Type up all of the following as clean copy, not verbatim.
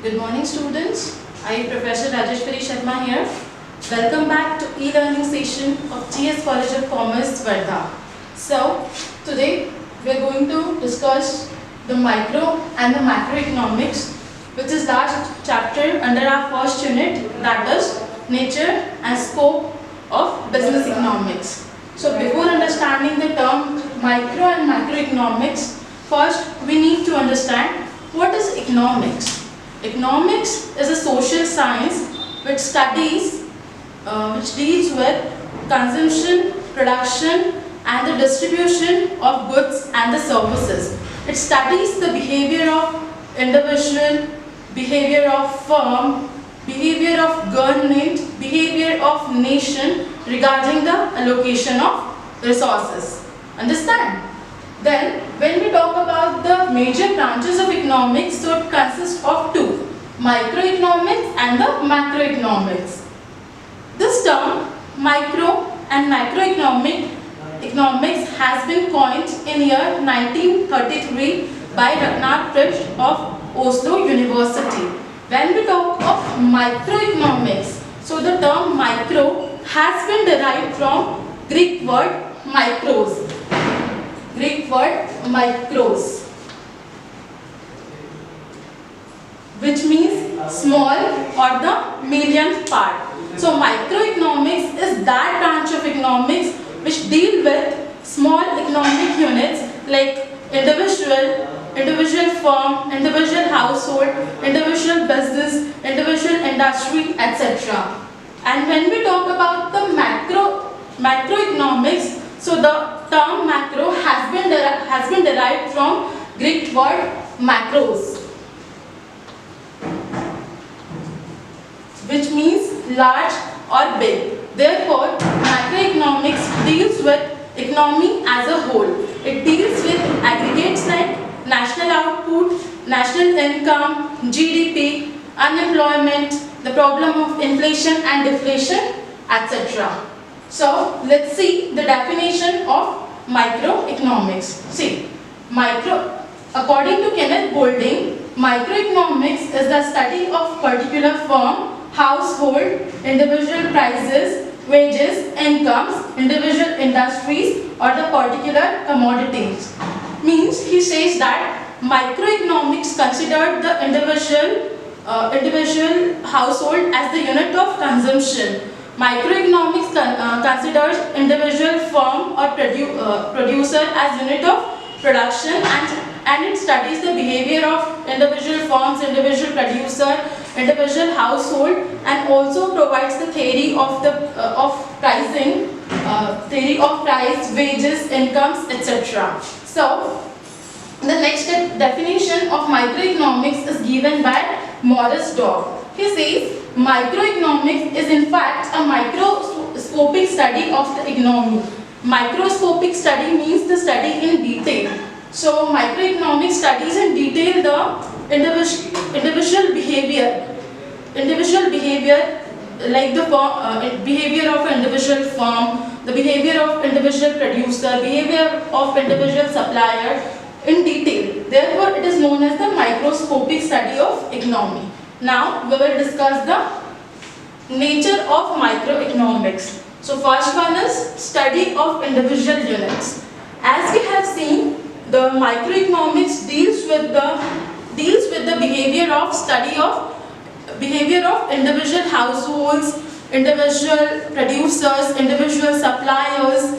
Good morning students. I am Professor Rajeshwari Sharma here. Welcome back to e-learning session of GS College of Commerce, Wardha. So today we are going to discuss the micro and the macroeconomics, which is last chapter under our first unit, that is nature and scope of business economics. So before understanding the term micro and macroeconomics, first we need to understand what is economics. Economics is a social science which studies, which deals with consumption, production and the distribution of goods and the services. It studies the behavior of individual, behavior of firm, behavior of government, behavior of nation regarding the allocation of resources. Understand? Then, when we talk about the major branches of economics, so it consists of two, microeconomics and the macroeconomics. This term, micro and macroeconomics has been coined in year 1933 by Ragnar Frisch of Oslo University. When we talk of microeconomics, so the term micro has been derived from Greek word micros. Greek word micros, which means small or the millionth part. So microeconomics is that branch of economics which deal with small economic units like individual firm, individual household, individual business, individual industry, etc. And when we talk about the macroeconomics, so the term macro has been derived from Greek word macros, which means large or big. Therefore, macroeconomics deals with economy as a whole. It deals with aggregates like national output, national income, GDP, unemployment, the problem of inflation and deflation, etc. So, let's see the definition of microeconomics. See, according to Kenneth Boulding, microeconomics is the study of particular firm, household, individual prices, wages, incomes, individual industries or the particular commodities. Means he says that microeconomics considered the individual household as the unit of consumption. Microeconomics considers individual firm or producer as unit of production, and it studies the behavior of individual firms, individual producer, individual household, and also provides the theory of pricing, theory of price, wages, incomes, etc. So the next definition of microeconomics is given by Morris Dobb. He says microeconomics is in fact a microscopic study of the economy. Microscopic study means the study in detail. So microeconomics studies in detail the individual behavior like the behavior of an individual firm, the behavior of individual producer, behavior of individual supplier in detail. Therefore, it is known as the microscopic study of economy. Now, we will discuss the nature of microeconomics. So, first one is study of individual units. As we have seen, the microeconomics deals with the behavior of individual households, individual producers, individual suppliers,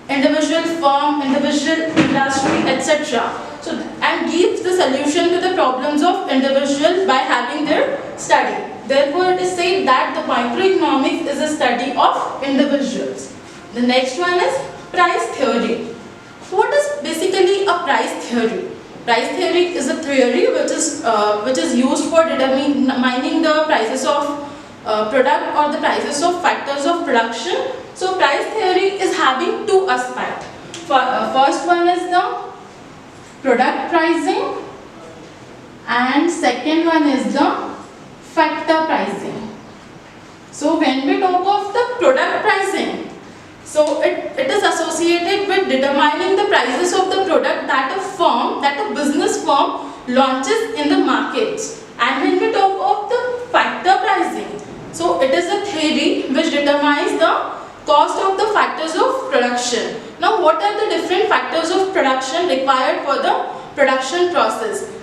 individual firm, individual industry, etc. So, and gives the solution to the problems of individuals by having their study. Therefore, it is said that the microeconomics is a study of individuals. The next one is price theory. What is basically a price theory? Price theory is a theory which is used for determining the prices of product or the prices of factors of production. So price theory is having two aspects. First one is the product pricing and second one is the factor pricing. So when we talk of the product pricing, so it is associated with determining the prices of the product that a business firm launches in the markets. And when we talk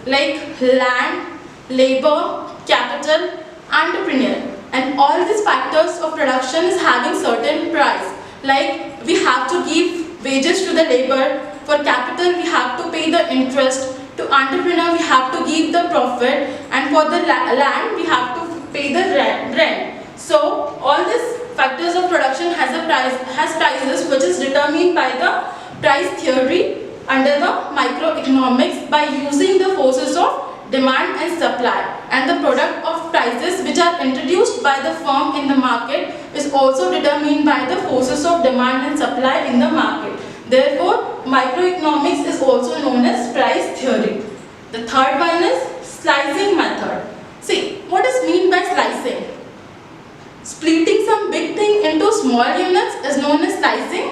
like land, labor, capital, entrepreneur. And all these factors of production is having certain price. Like we have to give wages to the labor, for capital we have to pay the interest, to entrepreneur we have to give the profit, and for the land we have to pay the rent. So all these factors of production has prices which is determined by the price theory under the microeconomics by using the forces of demand and supply, and the product of prices which are introduced by the firm in the market is also determined by the forces of demand and supply in the market. Therefore, microeconomics is also known as price theory. The third one is slicing method. See, what is meant by slicing? Splitting some big thing into small units is known as slicing.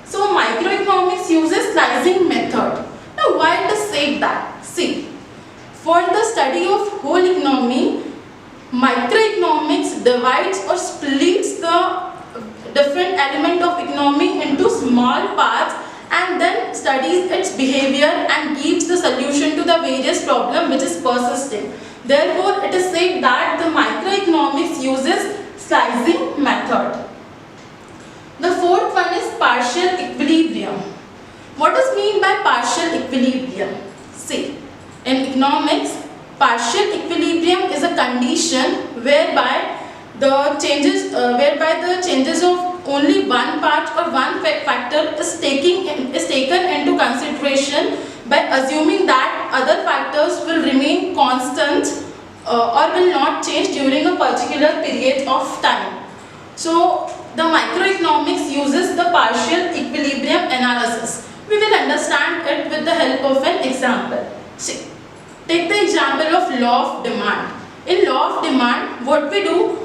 So, microeconomics uses slicing method. Now, why it is said that? See, for the study of whole economy, microeconomics divides or splits the different element of economy into small parts and then studies its behavior and gives the solution to the various problem which is persisting. Therefore, it is said that the microeconomics uses slicing method. The fourth one is partial equilibrium. What is mean by partial equilibrium? See, in economics, partial equilibrium is a condition whereby the changes of only one part or one factor is taken into consideration by assuming that other factors will remain constant or will not change during a particular period of time. So the microeconomics uses the partial equilibrium analysis. We will understand it with the help of an example. See, take the example of law of demand. In law of demand, what we do?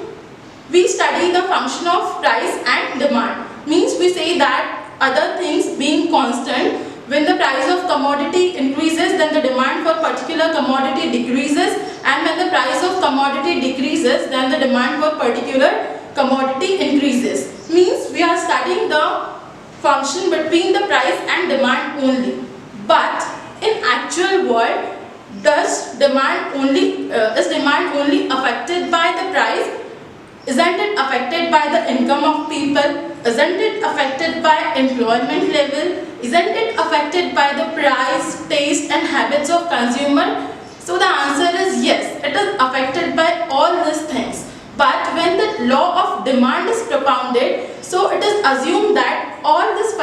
We study the function of price and demand. Means we say that other things being constant, when the price of commodity increases, then the demand for particular commodity decreases, and when the price of commodity decreases, then the demand for particular commodity increases. Means we are studying the function between the price and demand only. But in actual world, is demand only affected by the price? Isn't it affected by the income of people? Isn't it affected by employment level? Isn't it affected by the price, taste and habits of consumer? So the answer is yes, it is affected by all these things. But when the law of demand is propounded, so it is assumed that all these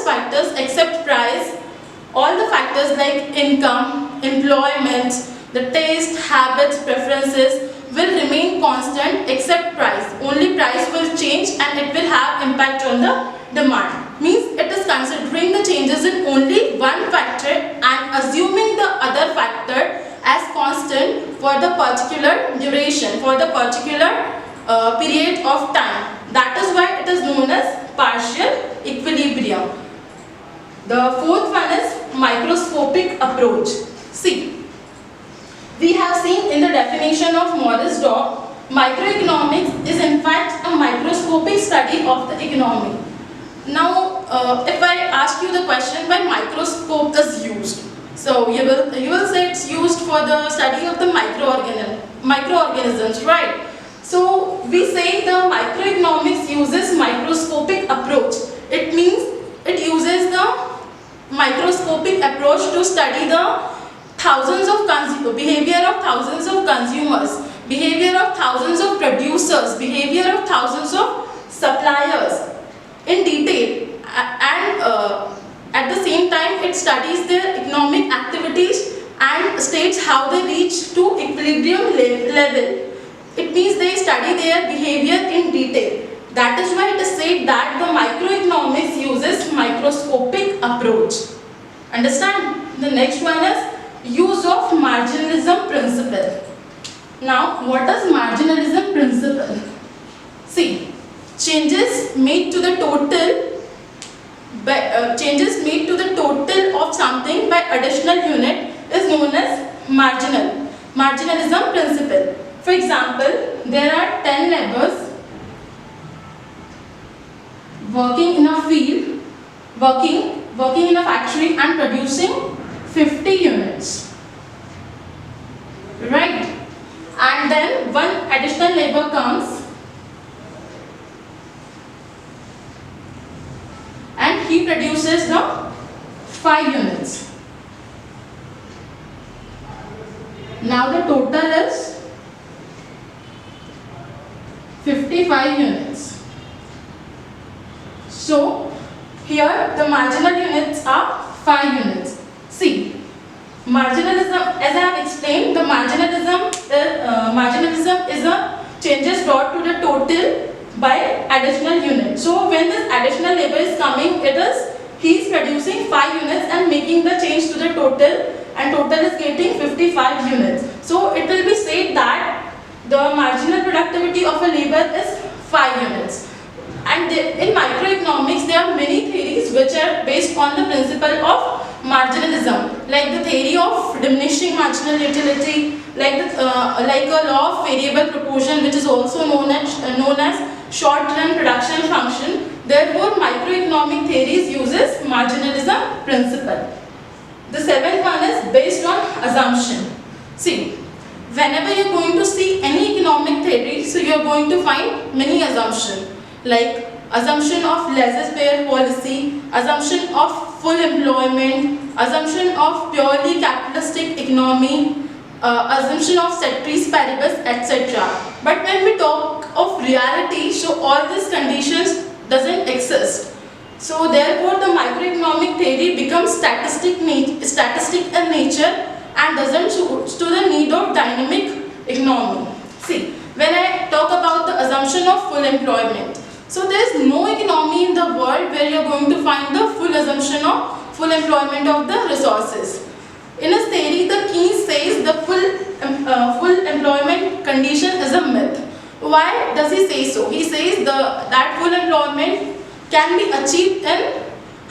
factors except price, all the factors like income, employment, the taste, habits, preferences will remain constant except price. Only price will change and it will have impact on the demand. Means it is considering the changes in only one factor and assuming the other factor as constant for the particular duration, for the particular period of time. That is why it is known as partial equilibrium. The fourth one is microscopic approach. See, we have seen in the definition of Morris Dobb, microeconomics is in fact a microscopic study of the economy. Now, if I ask you the question why microscope is used, so you will say it's used for the study of the microorganisms, right? So we say the microeconomics uses microscopic approach. It means it uses the microscopic approach to study the behavior of thousands of consumers, behavior of thousands of producers, behavior of thousands of suppliers in detail, and at the same time it studies their economic activities and states how they reach to equilibrium level. It means they study their behavior in detail. That is why it is said that the microeconomics uses microscopic approach. Understand? The next one is use of marginalism principle. Now, what is marginalism principle? See, changes made to the total of something by additional unit is known as marginalism principle. For example, there are 10 laborers working in a field, working in a factory and producing 50 units. when one additional labor comes and he produces the 5 units. Now the total is 55 units. So here the marginal units are 5 units. See, marginalism, as I have explained, the marginalism is a changes brought to the total by additional unit. So when this additional labor is coming, he is producing 5 units and making the change to the total, and total is getting 55 units. So it will be said that the marginal productivity of a labor is 5 units. And in microeconomics, there are many theories which are based on the principle of marginalism, like the theory of diminishing marginal utility, like a law of variable proportion, which is also known as short-run production function. Therefore, microeconomic theories uses marginalism principle. The seventh one is based on assumption. See, whenever you are going to see any economic theory, so you are going to find many assumptions, like assumption of laissez-faire policy, assumption of full employment, assumption of purely capitalistic economy, assumption of ceteris paribus, etc. But when we talk of reality, so all these conditions doesn't exist. So therefore, the microeconomic theory becomes statistic in nature and doesn't suit to the need of dynamic economy. See, when I talk about the assumption of full employment, so there is no economy in the world where you are going to find the full assumption of full employment of the resources. In his theory, the Keynes says the full employment condition is a myth. Why does he say so? He says that full employment can be achieved in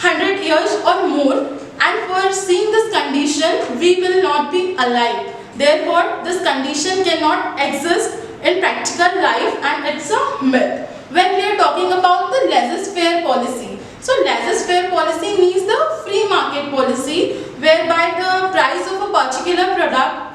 100 years or more, and for seeing this condition, we will not be alive. Therefore, this condition cannot exist in practical life, and it's a myth. When we are talking about the laissez-faire policy, so laissez-faire policy means the free market policy, whereby the price of a particular product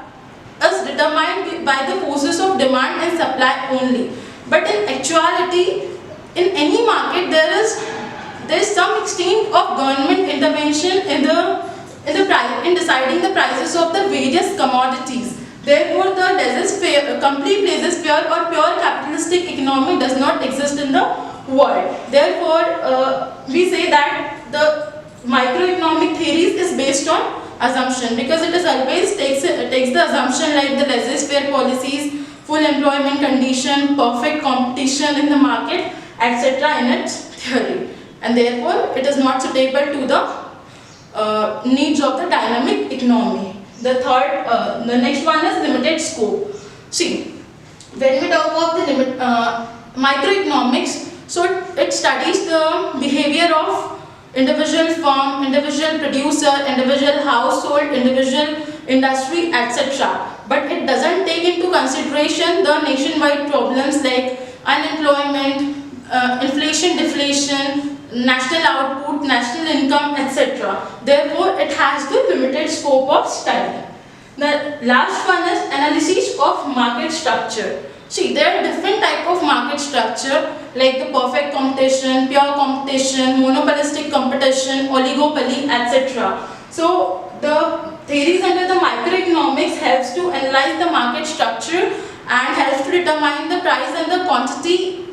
is determined by the forces of demand and supply only. But in actuality, in any market, there is some extent of government intervention in deciding the prices of the various commodities. Therefore, the complete laissez-faire or pure capitalistic economy does not exist in the world. Therefore, we say that the microeconomic theories is based on assumption, because it is always takes the assumption like the laissez-faire policies, full employment condition, perfect competition in the market, etc. in its theory, and therefore it is not suitable to the needs of the dynamic economy. The next one is limited scope. See, when we talk about the microeconomics, so it studies the behavior of individual firm, individual producer, individual household, individual industry, etc. But it doesn't take into consideration the nationwide problems like unemployment, inflation, deflation, national output, national income, etc. Therefore, it has the limited scope of study. The last one is analysis of market structure. See, there are different types of market structure like the perfect competition, pure competition, monopolistic competition, oligopoly, etc. So, the theories under the microeconomics helps to analyze the market structure and helps to determine the price and the quantity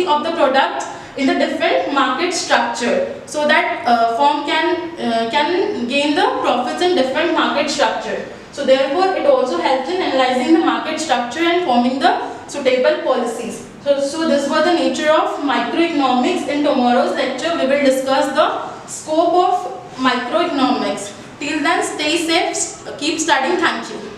of the product in the different market structure, so that firm can gain the profits in different market structure. So therefore, it also helps in analyzing the market structure and forming the suitable policies. So this was the nature of microeconomics. In tomorrow's lecture, we will discuss the scope of microeconomics. Till then, stay safe, keep studying. Thank you.